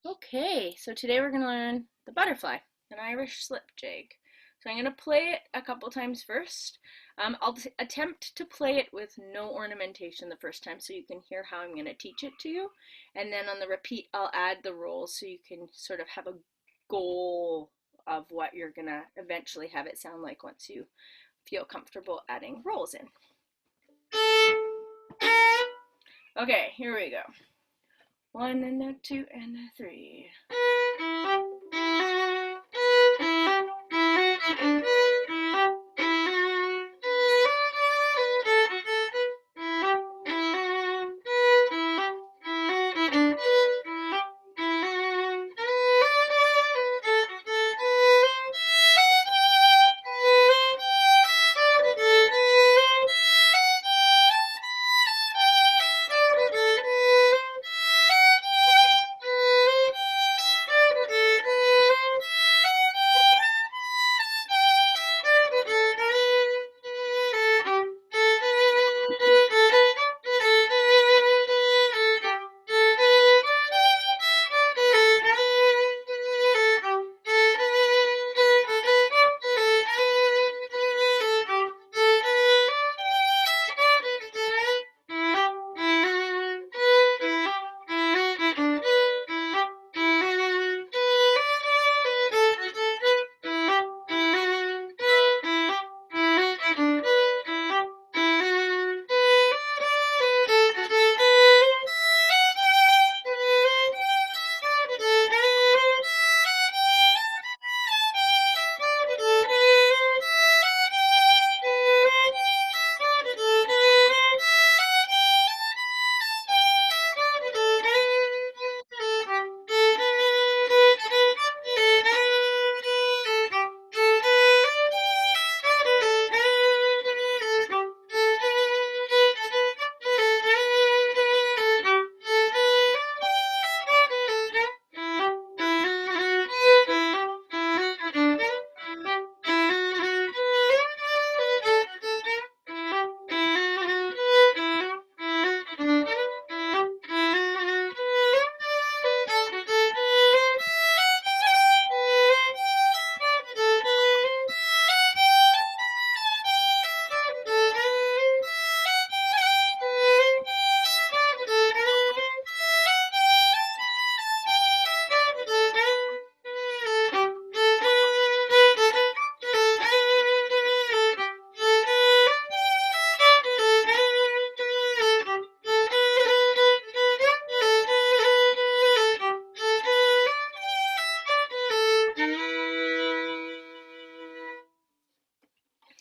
Okay, so today we're going to learn the butterfly, an Irish slipjig. So I'm going to play it a couple times first. I'll attempt to play it with no ornamentation the first time so you can hear how I'm going to teach it to you. And then on the repeat, I'll add the rolls so you can sort of have a goal of what you're going to eventually have it sound like once you feel comfortable adding rolls in. Okay, here we go. One and a two and a three.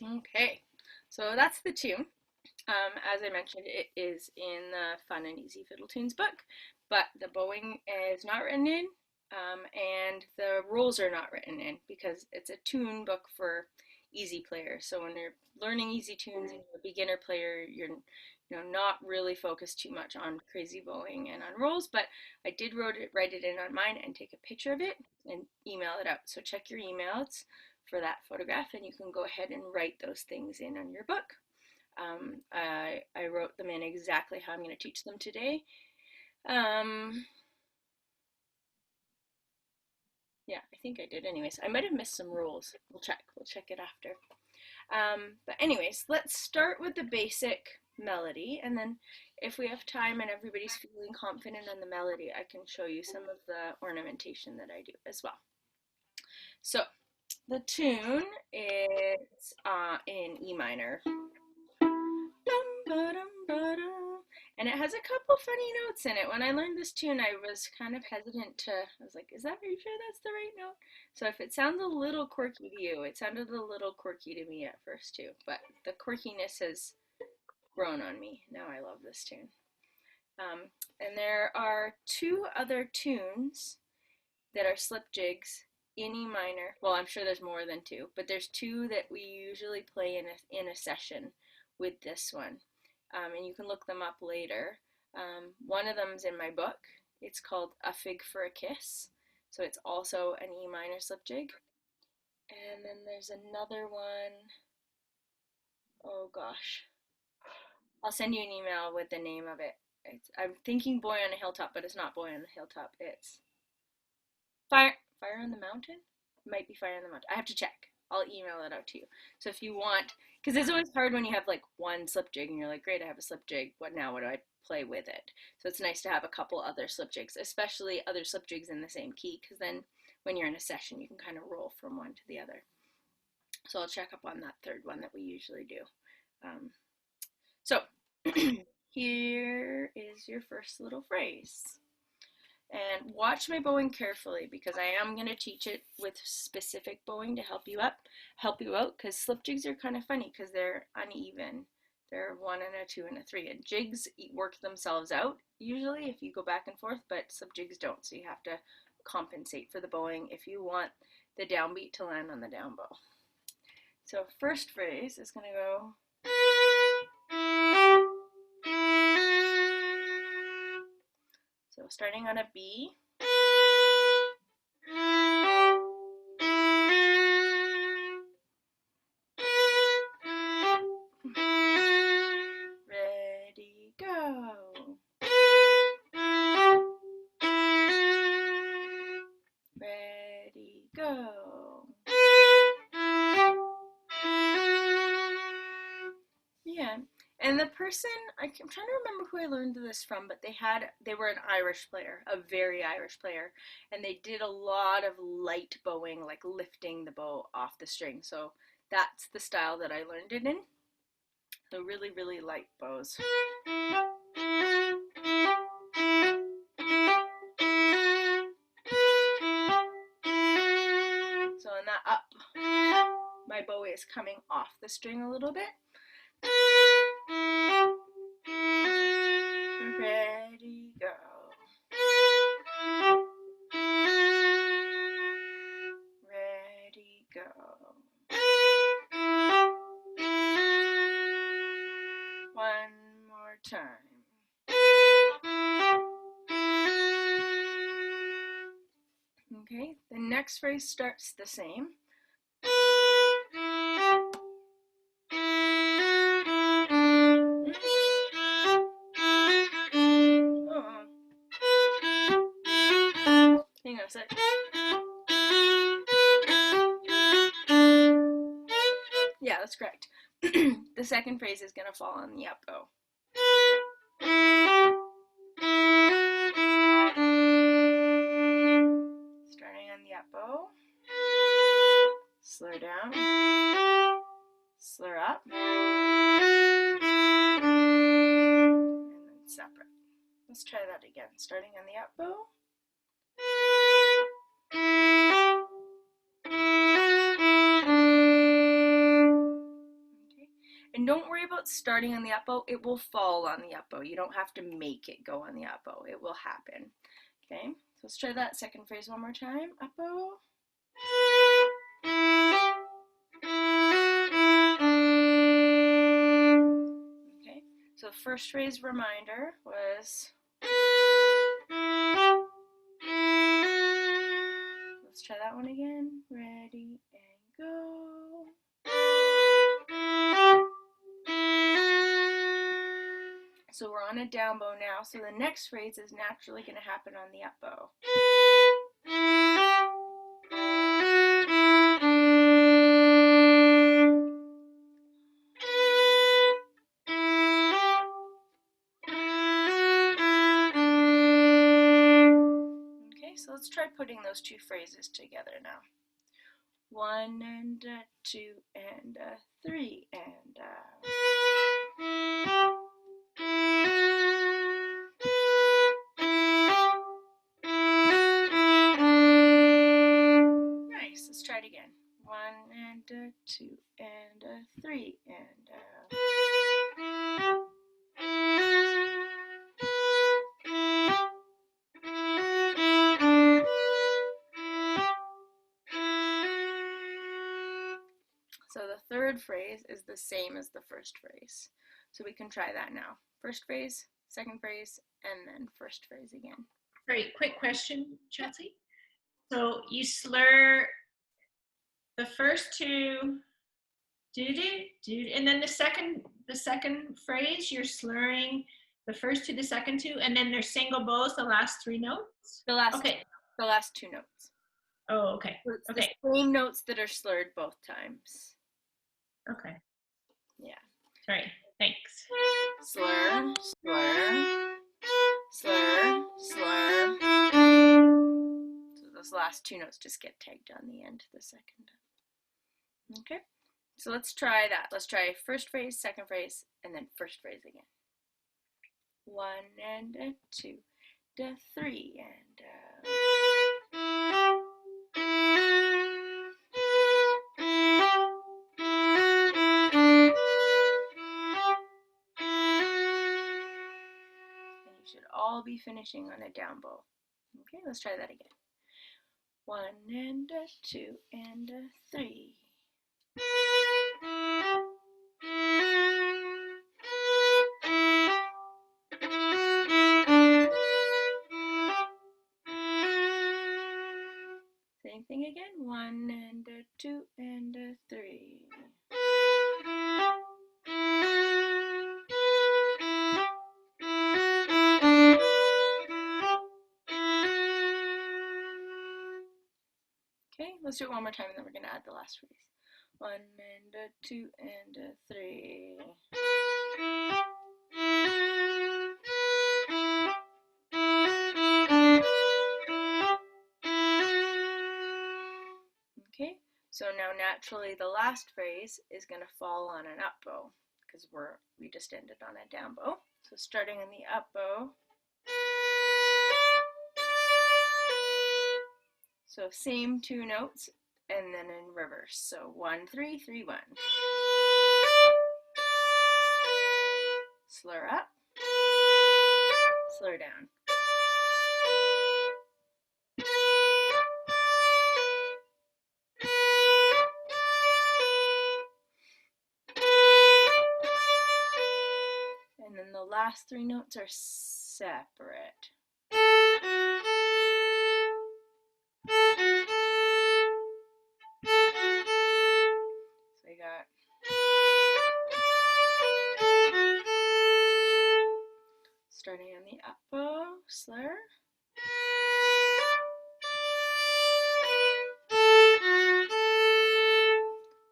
Okay, so that's the tune. As I mentioned, it is in the Fun and Easy Fiddle Tunes book, but the bowing is not written in, and the rules are not written in because it's a tune book for easy players. So when you're learning easy tunes and you're a beginner player, you're not really focused too much on crazy bowing and on rolls. But I did write it in on mine and take a picture of it and email it out. So check your emails for that photograph, and you can go ahead and write those things in on your book. I wrote them in exactly how I'm going to teach them today. Um, yeah, I think I did. Anyways, I might have missed some rules. We'll check. We'll check it after. But anyways, let's start with the basic melody, and then if we have time and everybody's feeling confident on the melody, I can show you some of the ornamentation that I do as well. So the tune is in E minor. And it has a couple funny notes in it. When I learned this tune, I was kind of hesitant I was like, are you sure that's the right note? So if it sounds a little quirky to you, it sounded a little quirky to me at first too, but the quirkiness has grown on me. Now I love this tune. And there are two other tunes that are slip jigs in E minor. Well, I'm sure there's more than two, but there's two that we usually play in a session with this one. And you can look them up later. One of them's in my book. It's called A Fig for a Kiss. So it's also an E minor slip jig. And then there's another one. Oh gosh. I'll send you an email with the name of it. I'm thinking Boy on a Hilltop, but it's not Boy on a Hilltop. It's Fire on the Mountain? Might be Fire on the Mountain. I have to check. I'll email it out to you. So if you want, because it's always hard when you have like one slip jig and you're like, great, I have a slip jig. What now? What do I play with it? So it's nice to have a couple other slip jigs, especially other slip jigs in the same key, because then when you're in a session, you can kind of roll from one to the other. So I'll check up on that third one that we usually do. So here is your first little phrase. And watch my bowing carefully because I am going to teach it with specific bowing to help you out, because slip jigs are kind of funny because they're uneven. They're 1 and a 2 and a 3, and jigs work themselves out usually if you go back and forth, but slip jigs don't, so you have to compensate for the bowing if you want the downbeat to land on the down bow. So first phrase is going to go. So starting on a B. Ready, go. Ready, go. Yeah. And the person, I'm trying to remember who I learned this from, but they were an Irish player, a very Irish player, and they did a lot of light bowing, like lifting the bow off the string. So that's the style that I learned it in. So really, really light bows. So in that up, my bow is coming off the string a little bit. Ready, go. Ready, go. One more time. Okay, the next phrase starts the same. Hang on a sec. Yeah, that's correct. The second phrase is going to fall on the up bow. Starting on the up bow. Slur down. Slur up. And then separate. Let's try that again. Starting on the up bow. And don't worry about starting on the up bow. It will fall on the up bow. You don't have to make it go on the up bow. It will happen. Okay, so let's try that second phrase one more time. Up bow. Okay, so the first phrase reminder was. Let's try that one again. Ready and go. So we're on a down bow now, so the next phrase is naturally going to happen on the up bow. Okay, so let's try putting those two phrases together now. 1 and a 2 and a 3 and a. Nice, let's try it again. 1 and a 2 and a 3 and a. So the third phrase is the same as the first phrase. So we can try that now. First phrase, second phrase, and then first phrase again. Very quick question, Chelsea. So you slur the first two, and then the second phrase, you're slurring the first two, the second two, and then they're single bows, the last three notes? The last two notes. Oh, okay. So it's Okay. the same notes that are slurred both times. Okay. Yeah. Sorry. Thanks. Slur, slur, slur, slur. So those last two notes just get tagged on the end of the second. Okay. So let's try that. Let's try first phrase, second phrase, and then first phrase again. 1 and a 2, a 3 and a... And you should all be finishing on a down bow. Okay, let's try that again. 1 and a 2 and a 3. Same thing again. 1 and a 2 and a 3. Okay, let's do it one more time and then we're going to add the last phrase. 1 and a 2 and a 3. Okay, so now naturally the last phrase is going to fall on an up bow because we just ended on a down bow. So starting on the up bow. So same two notes and then in reverse. So 1 3 3 1. Slur up. Slur down. And then the last three notes are separate. So we got starting on the up bow, slur.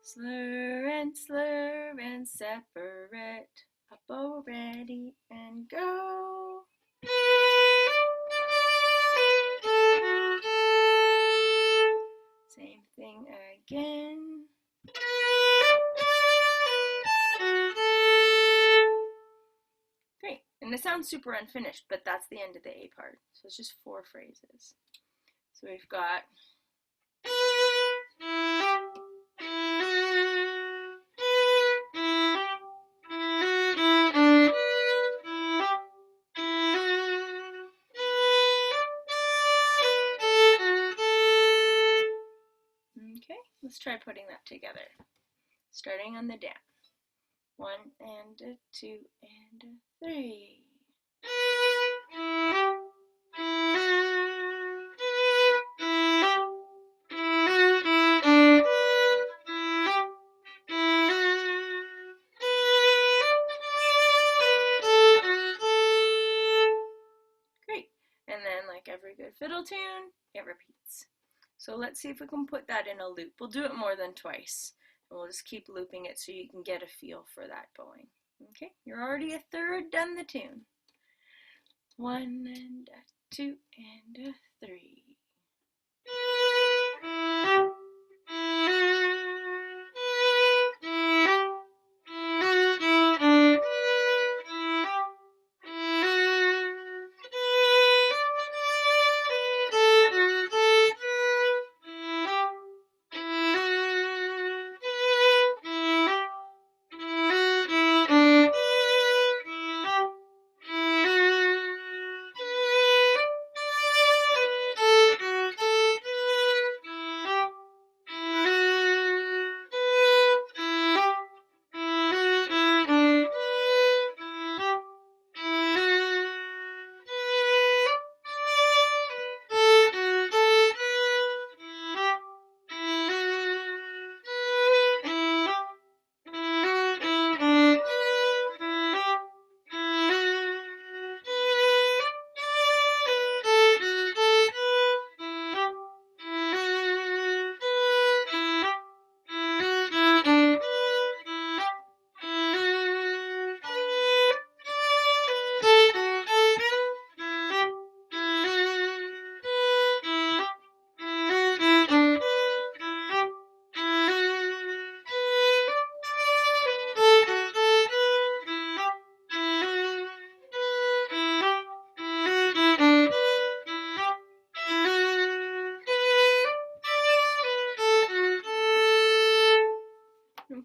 Slur and separate. Up bow ready and go. Same thing again. Great. And it sounds super unfinished, but that's the end of the A part. So it's just 4 phrases. So we've got okay, let's try putting that together. Starting on the down. 1 and a 2 and a 3. Great. And then like every good fiddle tune, it repeats. So let's see if we can put that in a loop. We'll do it more than twice. And we'll just keep looping it so you can get a feel for that bowing. Okay, you're already a third done the tune. 1 and a 2 and a 3.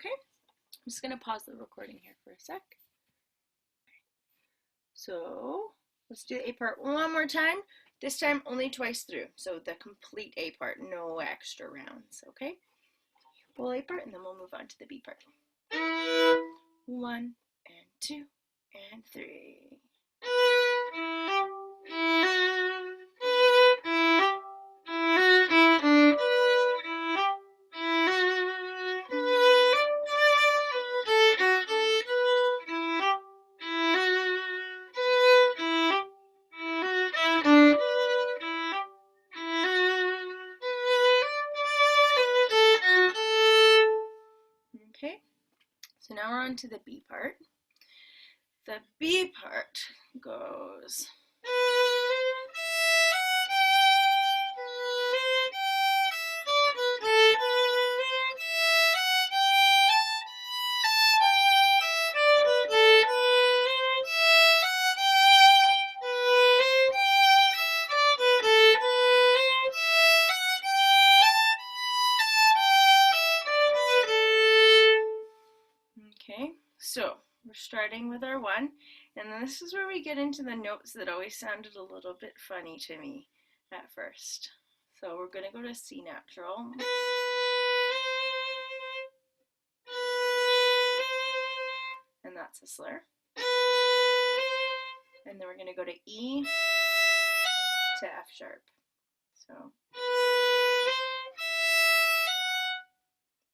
Okay, I'm just going to pause the recording here for a sec. So let's do the A part one more time. This time only twice through. So the complete A part, no extra rounds, okay? Full A part, and then we'll move on to the B part. 1 and 2 and 3. Okay, so now we're on to the B part. The B part goes. Okay, so we're starting with our 1, and then this is where we get into the notes that always sounded a little bit funny to me at first. So we're going to go to C natural. And that's a slur. And then we're going to go to E to F sharp. So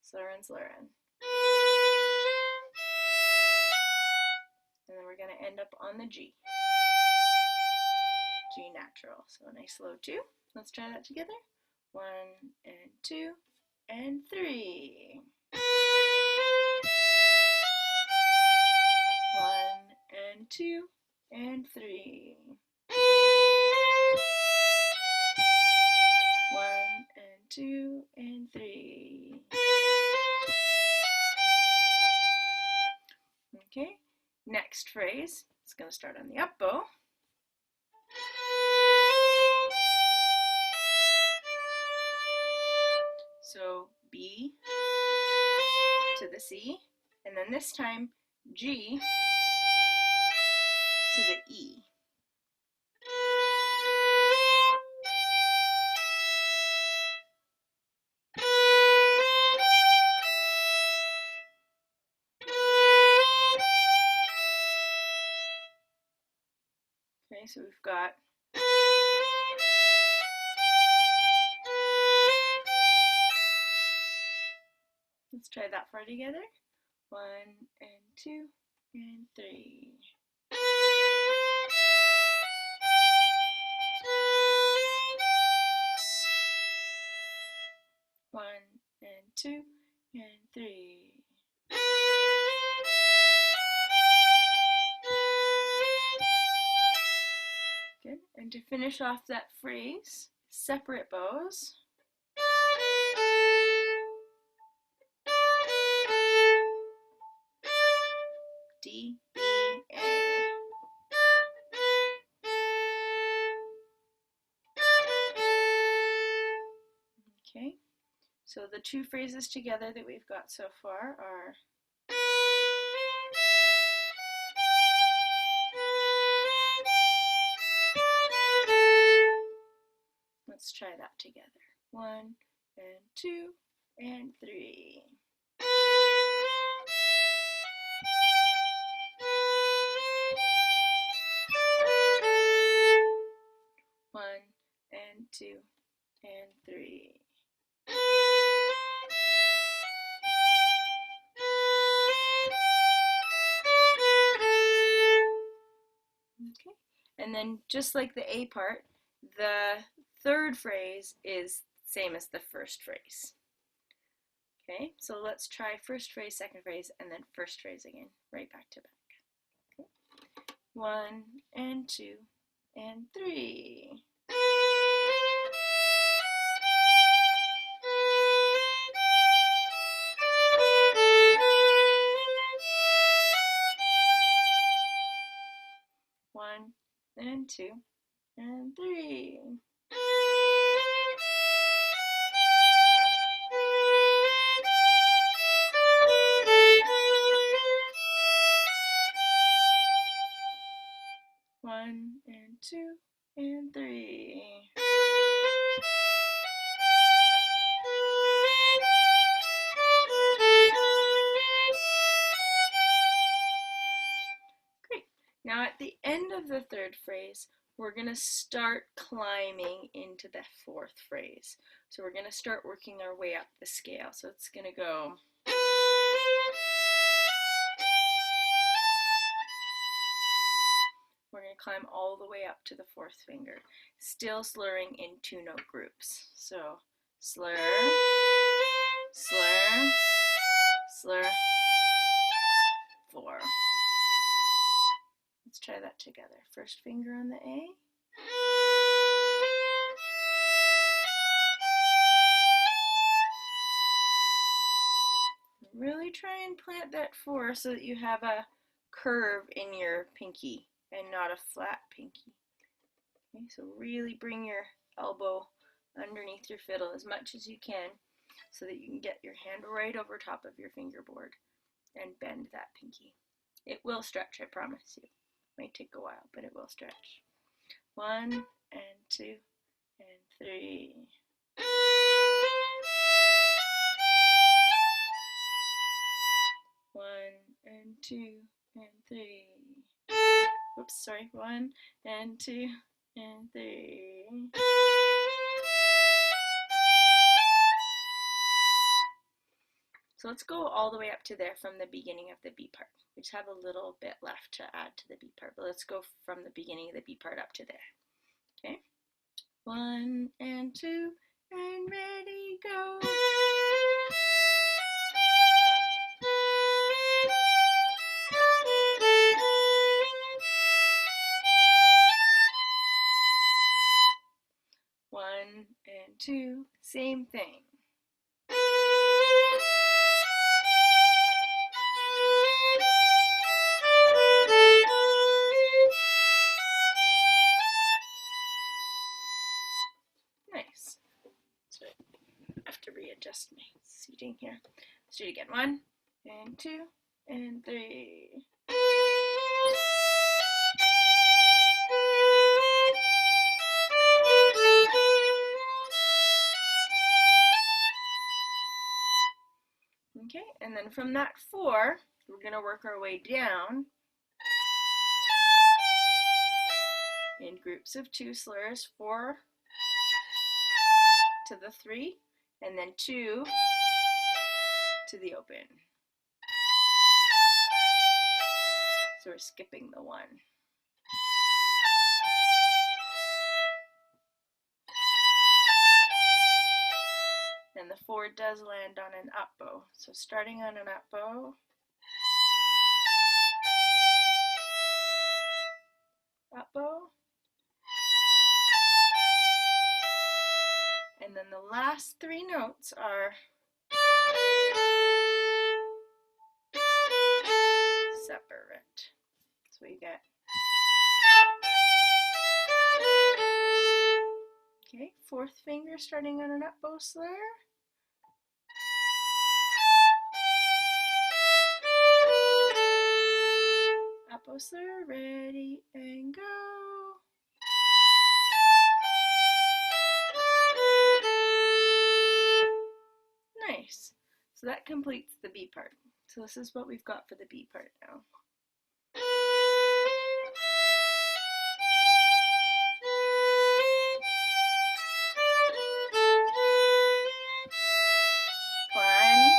slur and slur in. And then we're going to end up on the G. G natural. So a nice low 2. Let's try that together. 1 and 2 and 3. 1 and 2 and 3. 1 and 2 and 3. Okay, next phrase. It's going to start on the up bow. So B to the C, and then this time G to the E. Okay, so we've got let's try that far together. 1 and 2 and 3. 1 and 2 and 3. Good. And to finish off that phrase, separate bows. D, E, A. Okay, so the two phrases together that we've got so far are let's try that together. 1 and 2 and 3. 1 and 2 and 3. Okay, and then just like the A part, the third phrase is same as the first phrase. Okay, so let's try first phrase, second phrase, and then first phrase again, right back to back. Okay. 1 and 2 and 3. 1 and 2 and 3. of the third phrase, we're going to start climbing into the fourth phrase. So we're going to start working our way up the scale. So it's going to go. We're going to climb all the way up to the fourth finger, still slurring in 2-note groups. So slur, slur, slur, 4. Let's try that together. First finger on the A. Really try and plant that 4 so that you have a curve in your pinky and not a flat pinky. Okay, so really bring your elbow underneath your fiddle as much as you can so that you can get your hand right over top of your fingerboard and bend that pinky. It will stretch, I promise you. It might take a while, but it will stretch. 1 and 2 and 3. One and 2 and 3. Oops, sorry. 1 and 2 and 3. So let's go all the way up to there from the beginning of the B part. We just have a little bit left to add to the B part, but let's go from the beginning of the B part up to there. Okay? 1 and 2 and ready, go. One and 2, same thing. Nice. So I have to readjust my seating here. Let's do it again. 1 and 2 and 3. Okay, and then from that 4, we're going to work our way down in groups of 2 slurs, 4 to the 3, and then 2 to the open. So we're skipping the 1. And the 4 does land on an up bow. So starting on an up bow, up bow, and then the last 3 notes are separate. So we get, okay, 4th finger starting on an up bow slur. Up bow slur, ready and go. Nice. So that completes the B part. So this is what we've got for the B part now. Climb.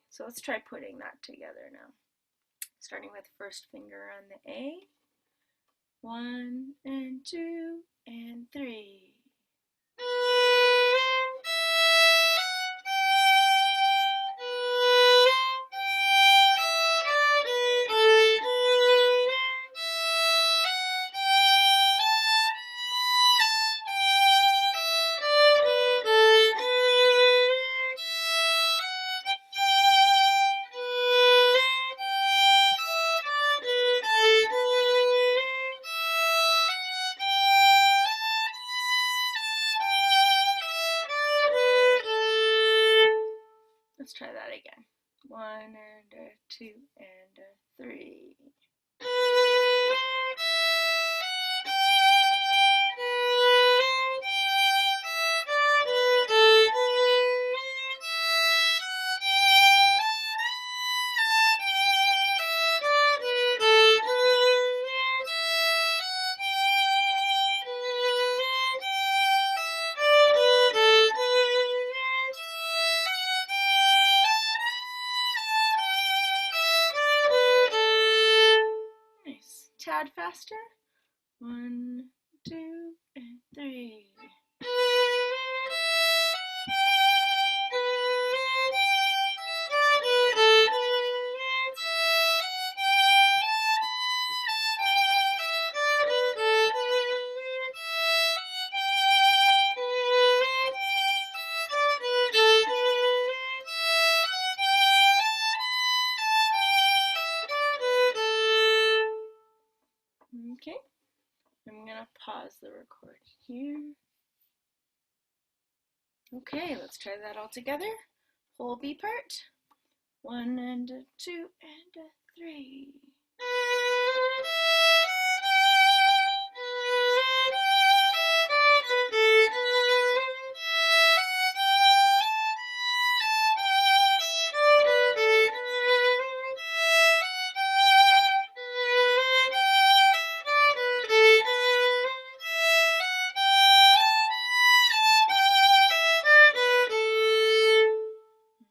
So let's try putting that together now. Starting with first finger on the A. 1 and 2 and 3. 1 and a 2 and a 3. Nice. Tad faster. 1, 2, and 3. Okay, I'm gonna pause the record here. Okay, let's try that all together. Whole B part. 1 and a 2 and a 3.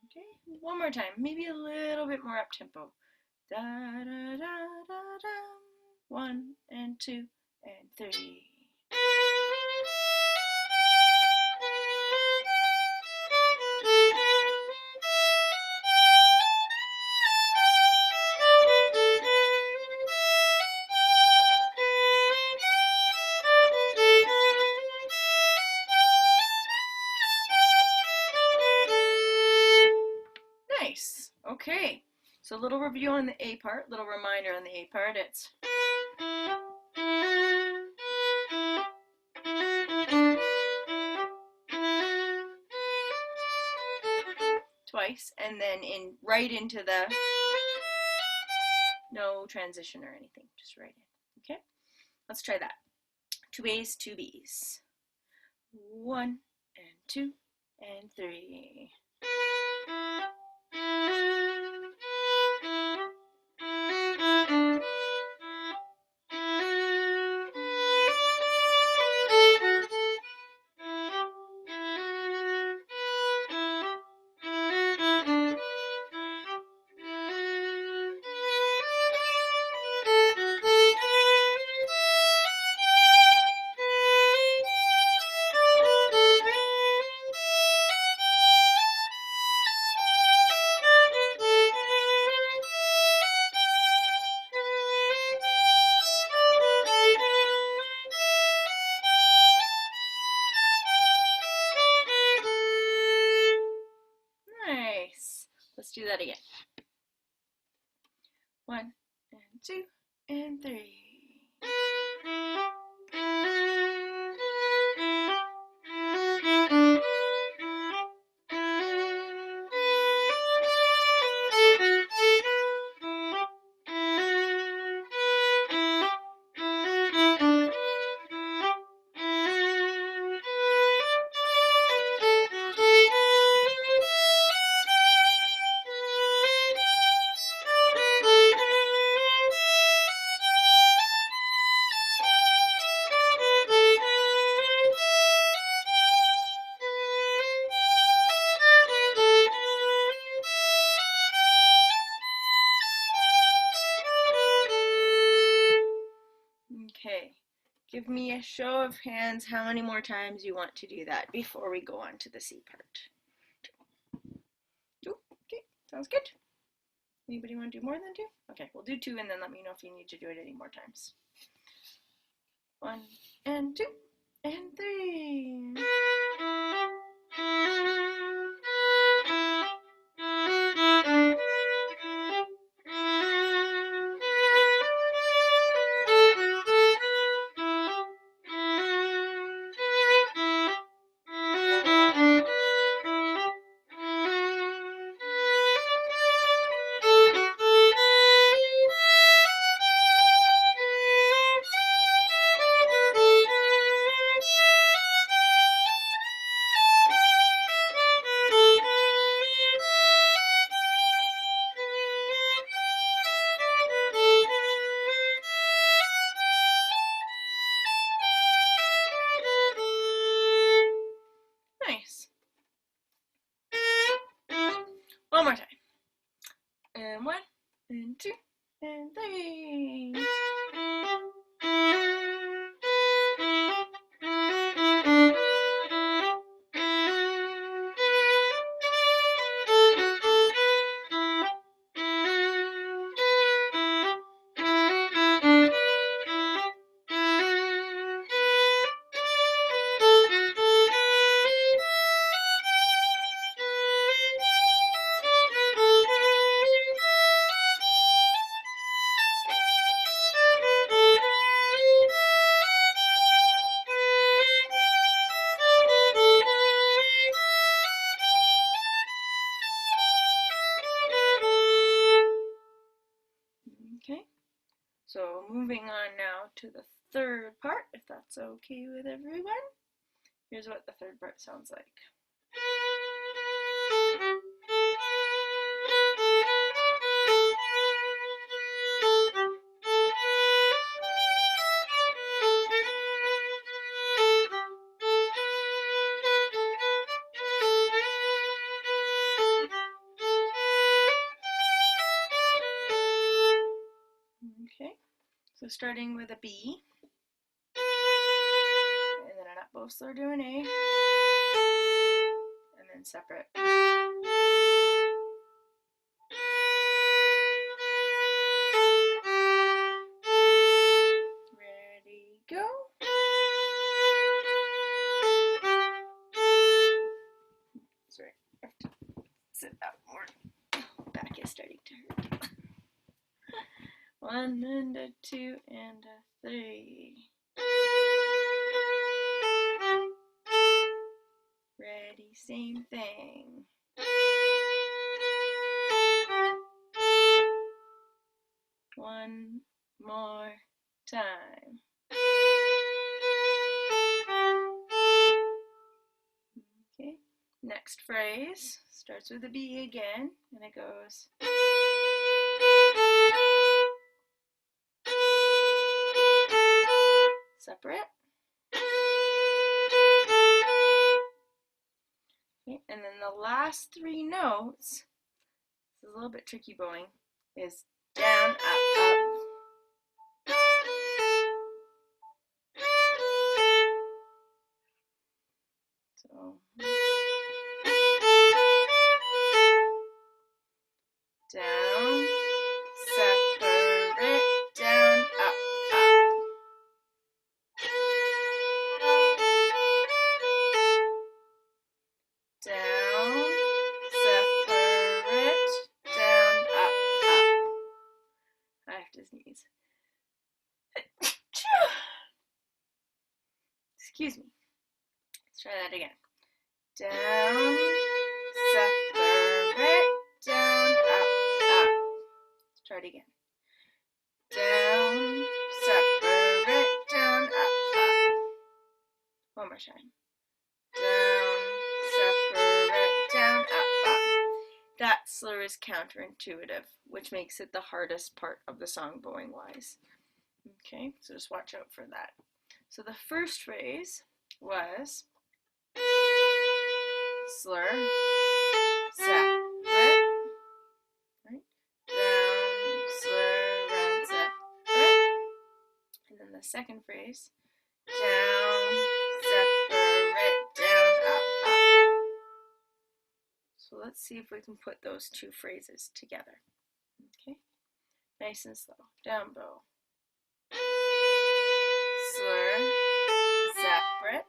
Okay, one more time, maybe a little bit more up tempo. Da da da da da. 1 and 2 and 3. Nice. Okay. So a little review on the A part, little reminder on the A part. It's twice, and then right into the no transition or anything, just right in. Okay, let's try that. 2 A's, 2 B's. 1 and 2 and 3. Nice. Let's do that again. 1 and 2 and 3. Okay, give me a show of hands how many more times you want to do that before we go on to the C part. 2. Okay, sounds good. Anybody want to do more than 2? Okay, we'll do 2 and then let me know if you need to do it any more times. 1 and 2 and 3. moving on now to the third part, if that's okay with everyone. Here's what the third part sounds like. Okay, so starting with a B, and then an up bow slower to an A, and then separate. Ready, go. Sorry, I have to sit up more. Back is starting to hurt. 1 and a 2 and a 3. Ready, same thing. One more time. Okay, next phrase starts with a B again, and it goes. Separate. Okay, and then the last 3 notes, this is a little bit tricky bowing, is down, up, up. So, down, separate, down, up, up. Down, separate, down, up, up. I have to sneeze. Excuse me. Let's try that again. Down, separate, down, up, up. Let's try it again. Down, separate, down, up, up. One more time. Down, separate, down, up, up. That slur is counterintuitive, which makes it the hardest part of the song bowing wise. Okay, so just watch out for that. So the first phrase was slur, separate, right? Down, slur, round, separate. And then the second phrase, down, separate, down, up, up. So let's see if we can put those 2 phrases together. Okay, nice and slow. Down bow. Slur, separate,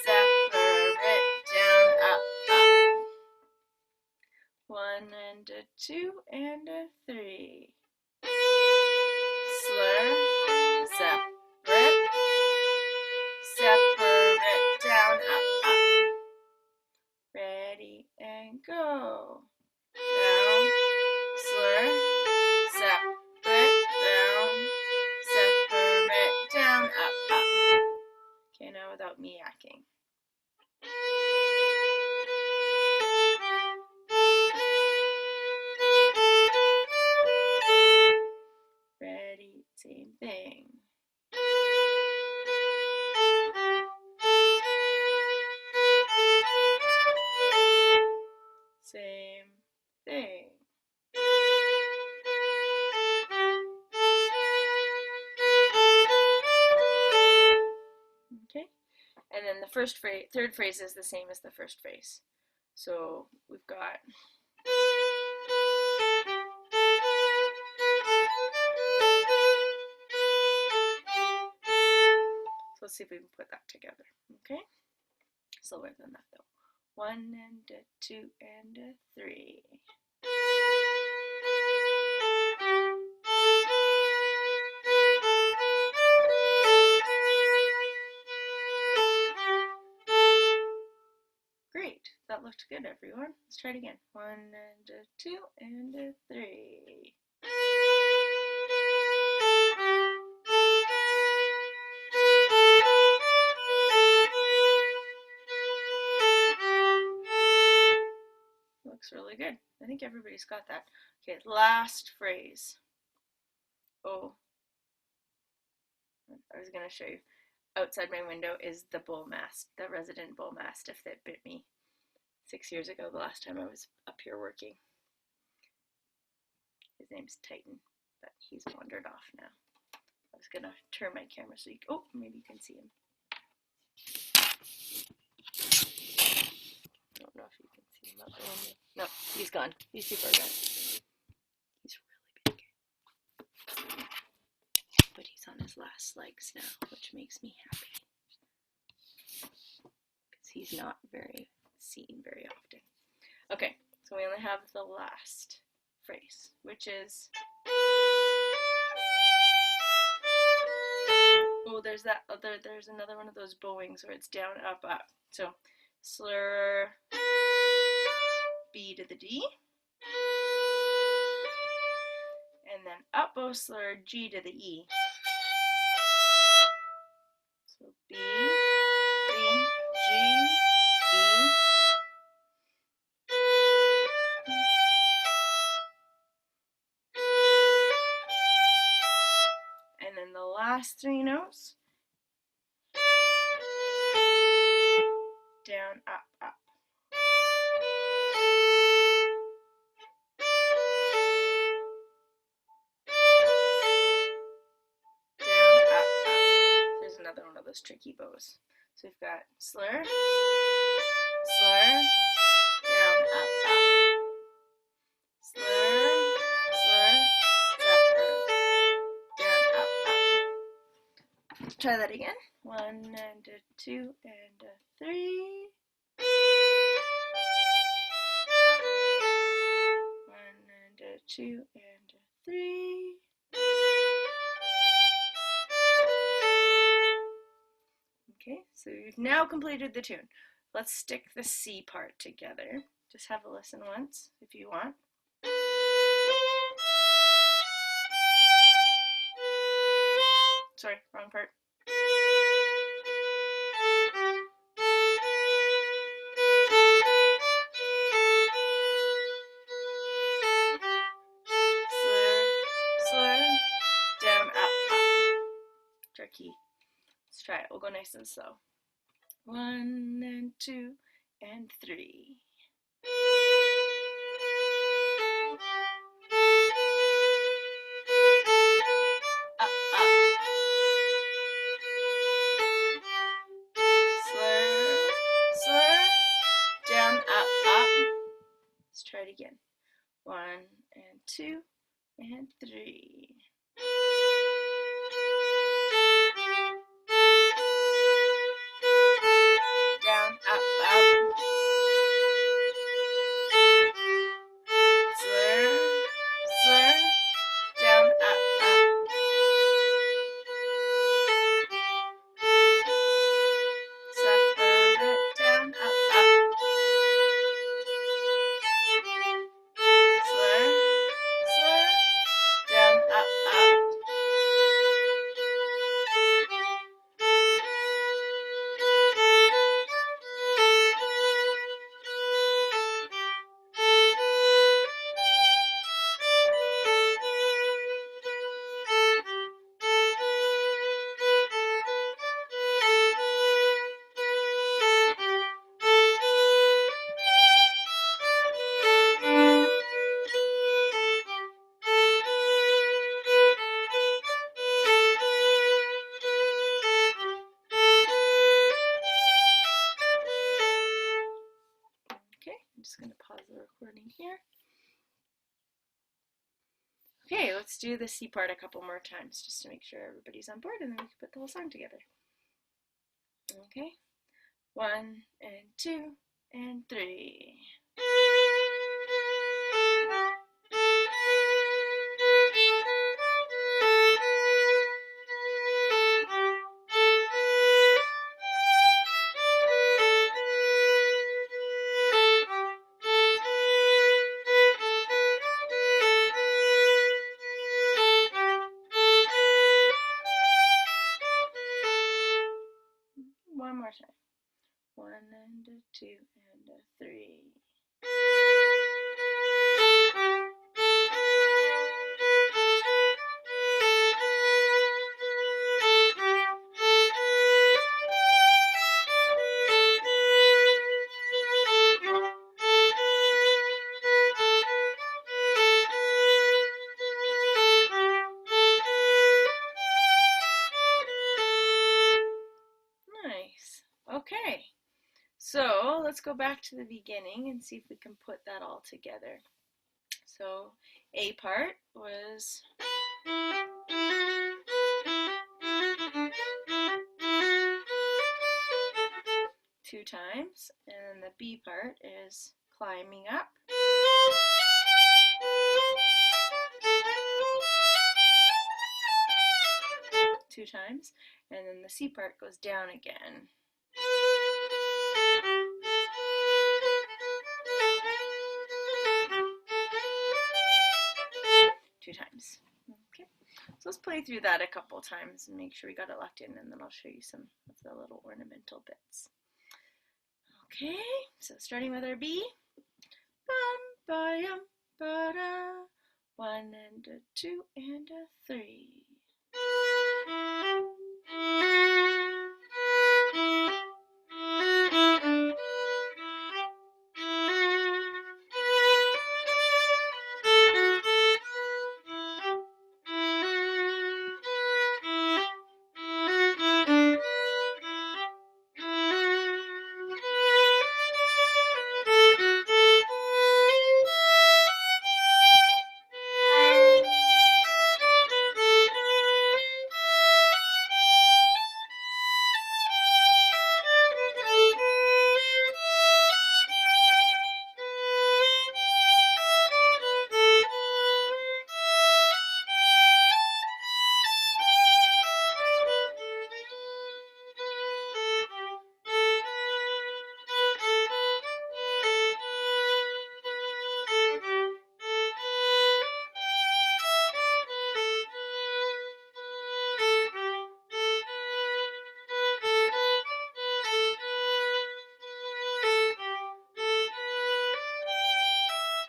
separate, down, up, up. 1 and a 2 and a 3. Slur, separate, separate, down, up, up. Ready and go. Down, slur, separate, down, separate, down, up, up. Okay, now without me yakking. Ready, same thing. Same thing. Okay, and then the third phrase is the same as the first phrase. So we've got so let's see if we can put that together. Okay, slower than that though. 1 and a 2 and a 3. Great, that looked good, everyone. Let's try it again. 1 and a 2 and a 3. think everybody's got that. Okay, last phrase. Oh, I was going to show you. Outside my window is the resident bull mastiff that bit me 6 years ago, the last time I was up here working. His name's Titan, but he's wandered off now. I was going to turn my camera so you can, oh, maybe you can see him. I don't know if you can see him out the window. No, he's gone. He's too far gone. He's really big. But he's on his last legs now, which makes me happy. Because he's not seen very often. Okay, so we only have the last phrase, which is, oh, there's another one of those bowings where it's down, up, up. So slur B to the D, and then up bow slur G to the E. So B, D, G, E. And then the last three notes, down, up, up. Down, up, up. There's another one of those tricky bows. So we've got slur, slur, down, up, up. Slur, slur, down, up, up. Try that again. 1 and a 2 and a 3. 1 and a 2 and a 3. Okay, so you've now completed the tune. Let's stick the C part together. Just have a listen once if you want. Sorry, wrong part. Slur, down, up, up. Tricky. Let's try it. We'll go nice and slow. 1 and 2 and 3. Up, up. Slur, slur, down, up, up. Let's try it again. 1 and 2 and 3. Down, up, up. Slur, slur, down, up, up. Separate, down, up, up. Slur, slur, down, up, up. Okay, I'm just going to pause the recording here. Okay, let's do the C part a couple more times just to make sure everybody's on board, and then we can put the whole song together. Okay, 1 and 2 and 3. One more time. 1 and a 2 and a 3. Okay, so let's go back to the beginning and see if we can put that all together. So A part was two times, and then the B part is climbing up. Two times, and then the C part goes down again. Two times. Okay, so let's play through that a couple times and make sure we got it locked in, and then I'll show you some of the little ornamental bits. Okay, so starting with our B. Bum, ba, yum, ba, da. One and a two and a three.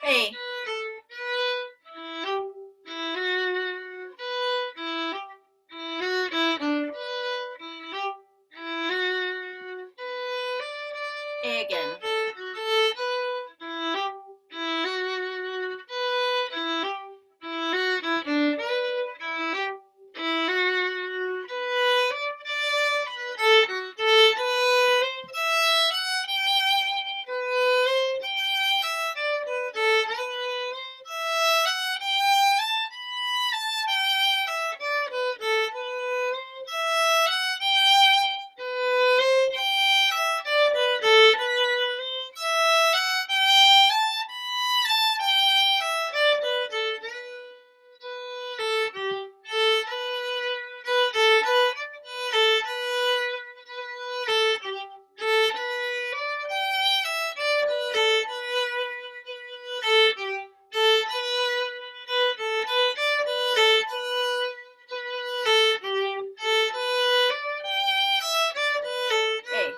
A. A again. A.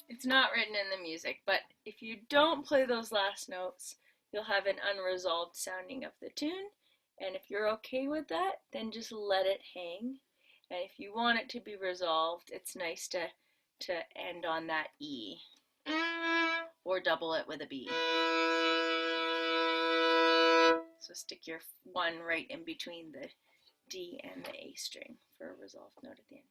It's not written in the music, but if you don't play those last notes, you'll have an unresolved sounding of the tune. And if you're okay with that, then just let it hang. And if you want it to be resolved, it's nice to end on that E or double it with a B. So stick your one right in between the D and the A string for a resolved note at the end.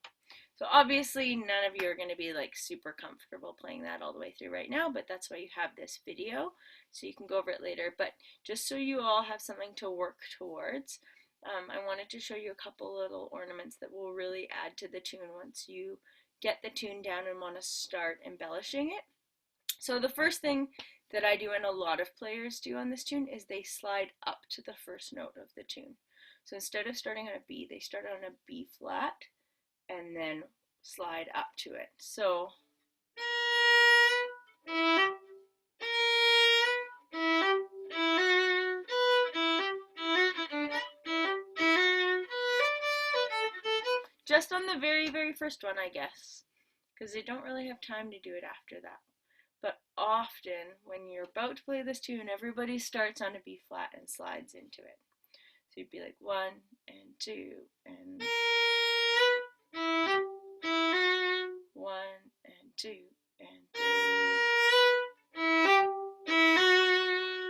So obviously none of you are going to be like super comfortable playing that all the way through right now, but that's why you have this video, so you can go over it later. But just so you all have something to work towards, I wanted to show you a couple little ornaments that will really add to the tune once you get the tune down and want to start embellishing it. So the first thing that I do and a lot of players do on this tune is they slide up to the first note of the tune. So instead of starting on a B, they start on a B flat and then slide up to it. So just on the very, very first one, I guess, because they don't really have time to do it after that. But often, when you're about to play this tune, everybody starts on a B flat and slides into it. So you'd be like 1 and 2 and 1 and 2 and 3,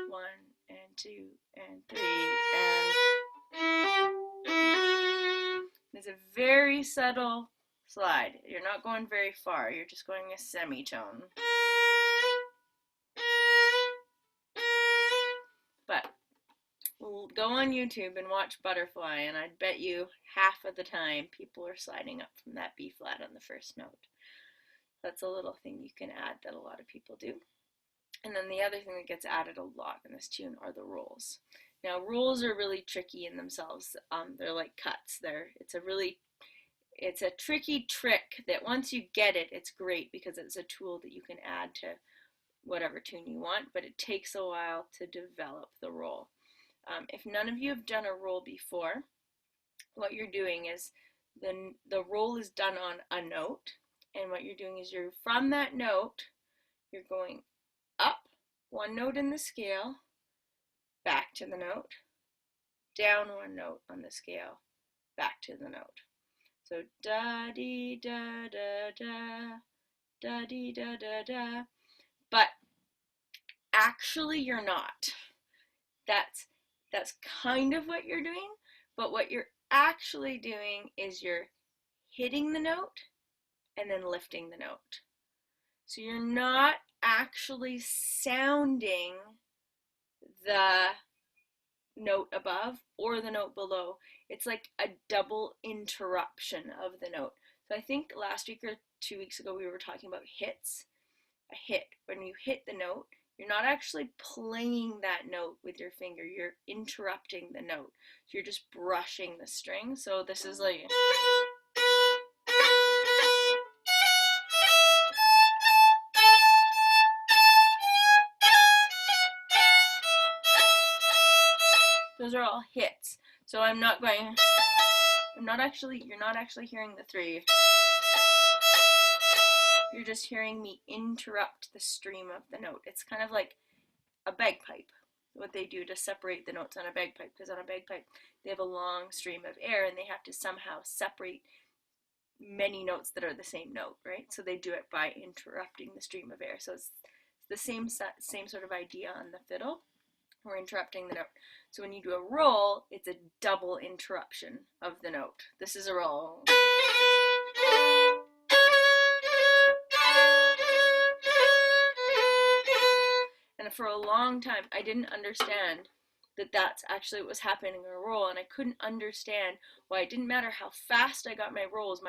1 and 2 and 3, and it's a very subtle slide. You're not going very far, you're just going a semitone. But go on YouTube and watch Butterfly, and I'd bet you half of the time people are sliding up from that B flat on the first note. That's a little thing you can add that a lot of people do. And then the other thing that gets added a lot in this tune are the rolls. Now, rolls are really tricky in themselves. They're like cuts. It's a tricky trick that once you get it, it's great because it's a tool that you can add to whatever tune you want, but it takes a while to develop the roll. If none of you have done a roll before, what you're doing is the roll is done on a note, and what you're doing is from that note, you're going up one note in the scale, back to the note, down one note on the scale, back to the note. So da dee da da da, da dee da da da. But actually you're not. That's kind of what you're doing, but what you're actually doing is you're hitting the note and then lifting the note. So you're not actually sounding the note above or the note below. It's like a double interruption of the note. So I think last week or 2 weeks ago we were talking about hits. A hit, when you hit the note, you're not actually playing that note with your finger, you're interrupting the note. So you're just brushing the string. So this is like, those are all hits. So you're not actually hearing the 3. You're just hearing me interrupt the stream of the note. It's kind of like a bagpipe, what they do to separate the notes on a bagpipe, because on a bagpipe they have a long stream of air and they have to somehow separate many notes that are the same note, right? So they do it by interrupting the stream of air. So it's the same sort of idea on the fiddle. We're interrupting the note. So when you do a roll, it's a double interruption of the note. This is a roll. And for a long time, I didn't understand that that's actually what was happening in a roll, and I couldn't understand why it didn't matter how fast I got my rolls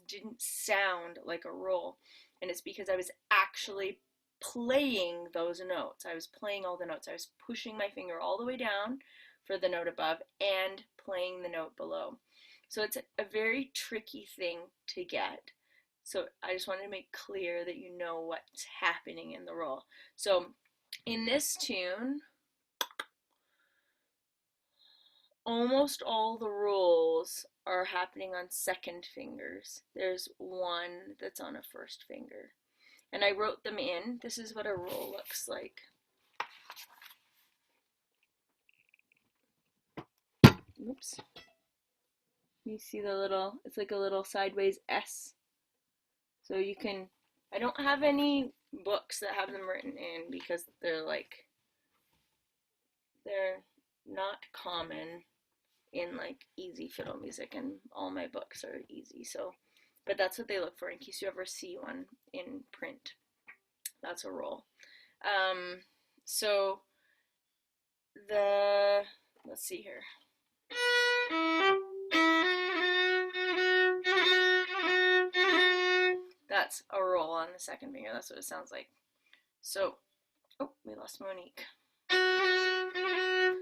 didn't sound like a roll. And it's because I was actually playing those notes. I was playing all the notes. I was pushing my finger all the way down for the note above and playing the note below. So it's a very tricky thing to get. So I just wanted to make clear that you know what's happening in the roll. So in this tune, almost all the rolls are happening on second fingers. There's one that's on a first finger. And I wrote them in. This is what a roll looks like. Oops. You see it's like a little sideways S. So you can, I don't have any books that have them written in because they're not common in like easy fiddle music, and all my books are easy. So but that's what they look for in case you ever see one in print. That's a roll. So let's see here. That's a roll on the second finger. That's what it sounds like. So, oh, we lost Monique.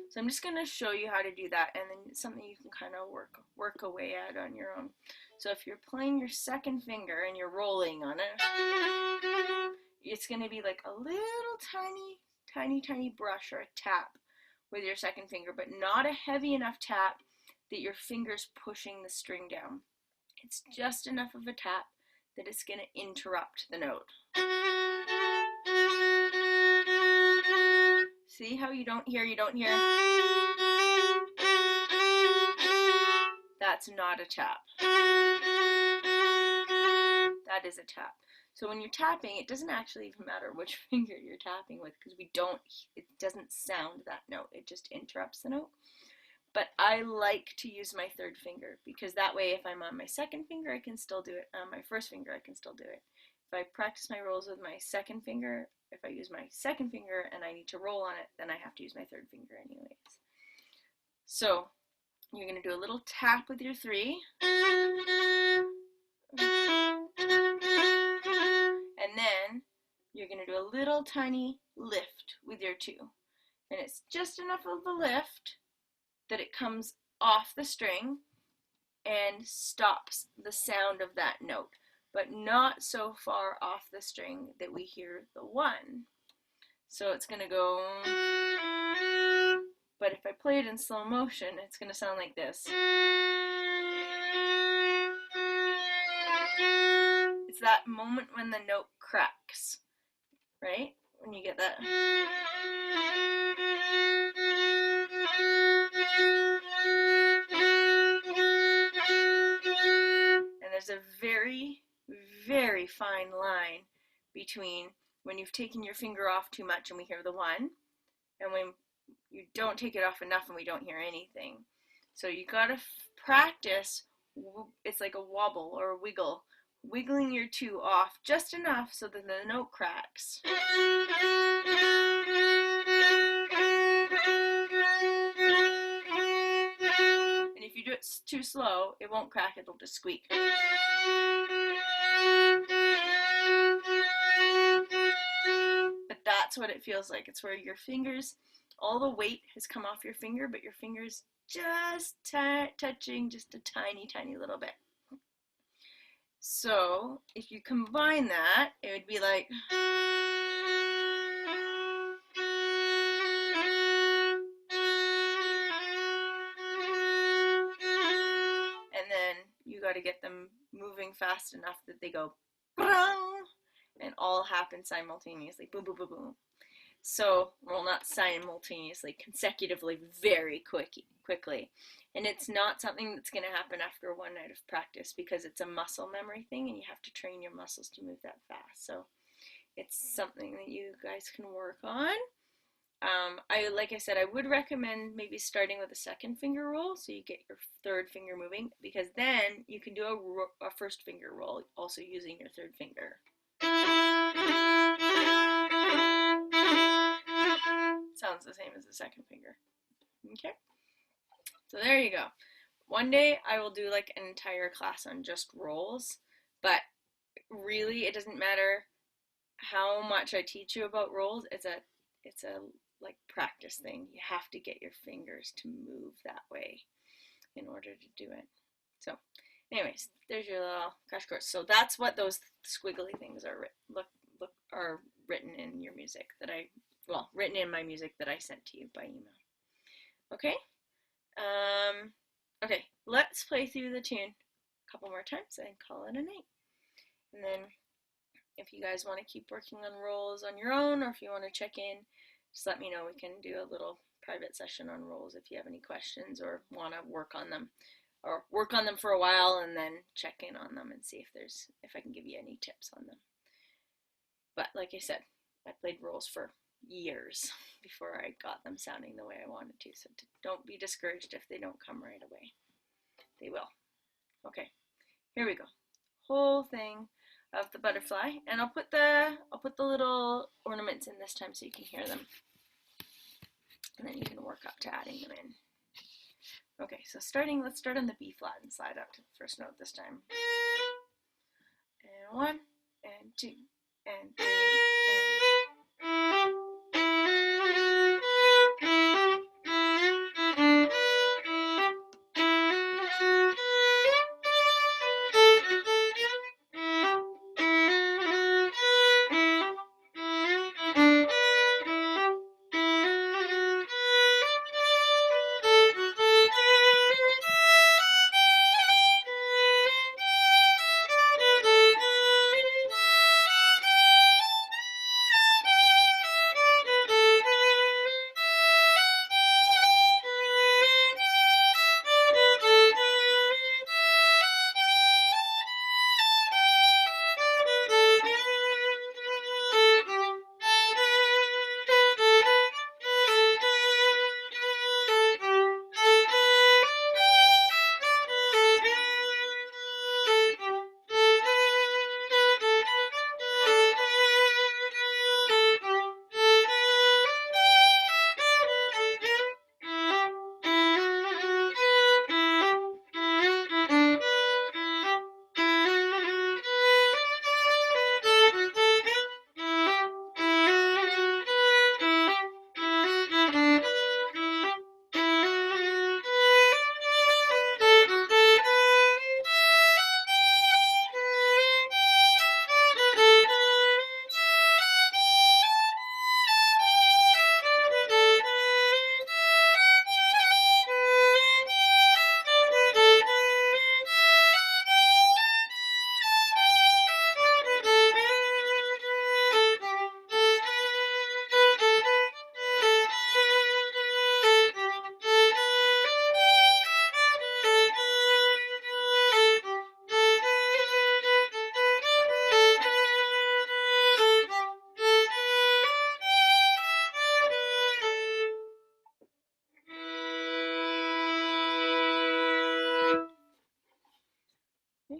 So I'm just going to show you how to do that, and then it's something you can kind of work away at on your own. So if you're playing your second finger and you're rolling on it, it's going to be like a little tiny brush or a tap with your second finger, but not a heavy enough tap that your finger's pushing the string down. It's just enough of a tap that it's going to interrupt the note. See how you don't hear? That's not a tap. That is a tap. So when you're tapping, it doesn't actually even matter which finger you're tapping with, because it doesn't sound that note. It just interrupts the note. But I like to use my third finger, because that way if I'm on my second finger, I can still do it. On my first finger, I can still do it. If I practice my rolls with my second finger, if I use my second finger and I need to roll on it, then I have to use my third finger anyways. So you're going to do a little tap with your 3. And then you're going to do a little tiny lift with your 2. And it's just enough of a lift that it comes off the string and stops the sound of that note, but not so far off the string that we hear the 1. So it's going to go, but if I play it in slow motion, it's going to sound like this. It's that moment when the note cracks, right? When you get that. And there's a very, very fine line between when you've taken your finger off too much and we hear the 1, and when you don't take it off enough and we don't hear anything. So you gotta practice, it's like a wobble or a wiggle, wiggling your 2 off just enough so that the note cracks. And if you do it too slow, it won't crack, it'll just squeak. But that's what it feels like. It's where your fingers, all the weight has come off your finger, but your fingers just touching just a tiny little bit. So if you combine that, it would be like, and then you got to get them moving fast enough that they go, and all happen simultaneously, boom, boom, boom, boom. So, well, not simultaneously, consecutively, very quickly. And it's not something that's going to happen after one night of practice, because it's a muscle memory thing and you have to train your muscles to move that fast. So it's something that you guys can work on. Like I said, I would recommend maybe starting with a second finger roll so you get your third finger moving, because then you can do a first finger roll also using your third finger. Sounds the same as the second finger. Okay? So there you go. One day I will do like an entire class on just rolls, but really it doesn't matter how much I teach you about rolls. It's a like practice thing. You have to get your fingers to move that way in order to do it. So anyways, there's your little crash course. So that's what those squiggly things are written in your music written in my music that I sent to you by email. Okay? Okay, let's play through the tune a couple more times and call it a night. And then if you guys want to keep working on rolls on your own, or if you want to check in, just let me know. We can do a little private session on rolls if you have any questions or want to work on them for a while and then check in on them and see if I can give you any tips on them. But like I said, I played rolls for years before I got them sounding the way I wanted to. So don't be discouraged if they don't come right away. They will. Okay, here we go. whole thing of the butterfly, and I'll put the little ornaments in this time so you can hear them, and then you can work up to adding them in. Okay, so let's start on the B flat and slide up to the first note this time. And 1 and 2 and 3 and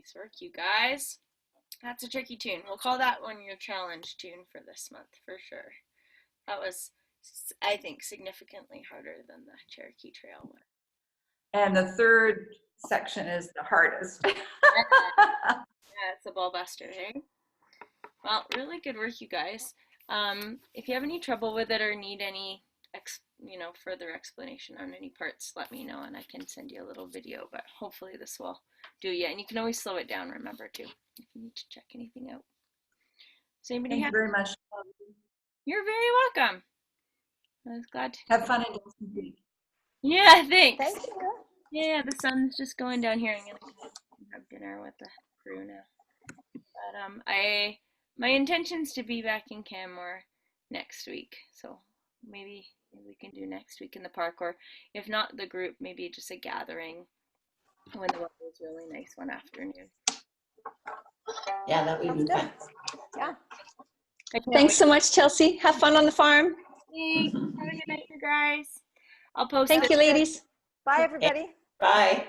nice work, you guys. That's a tricky tune. We'll call that one your challenge tune for this month for sure. That was, I think, significantly harder than the Cherokee Trail one. And the third section is the hardest. Yeah, it's a ball buster, hey? Well, really good work, you guys. If you have any trouble with it or need any further explanation on any parts, let me know and I can send you a little video, but hopefully this will do you. And you can always slow it down, remember, too, if you need to check anything out. Does anybody Thank you very much. You're very welcome. I was glad to have fun in Dawson Creek. Yeah, thanks. Thank you. Yeah, the sun's just going down here. I'm gonna have dinner with the crew now. But my intention's to be back in Canmore next week, so maybe we can do next week in the park, or if not the group, maybe just a gathering when the weather is really nice one afternoon. Yeah, that would be fun. Yeah. Thanks so much, Chelsea. Have fun on the farm. Thanks. Have a good night, you guys. I'll post Thank it. you, ladies. Bye, everybody. Bye.